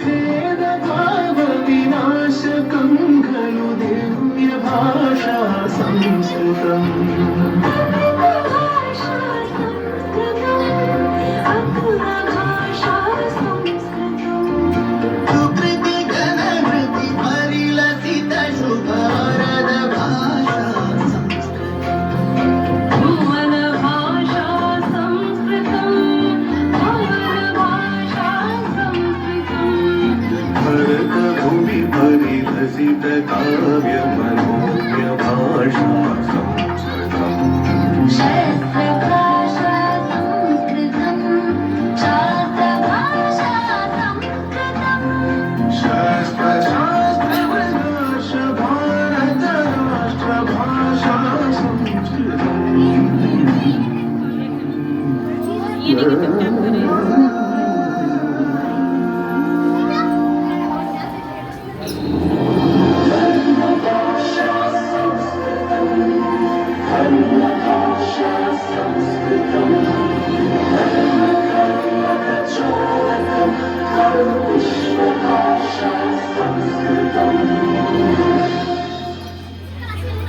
भेदभावविनाशकं खलु दिव्यभाषा संस्कृतम् परिलसित काव्य मनोज्ञ भाषा संस्कृतम् शास्त्रभाषा संस्कृतम् शास्त्रभाषा संस्कृतम् शास्त्रविनाश भारत राष्ट्रभाषा संस्कृतम् विश्वभाषा संस्कृतम्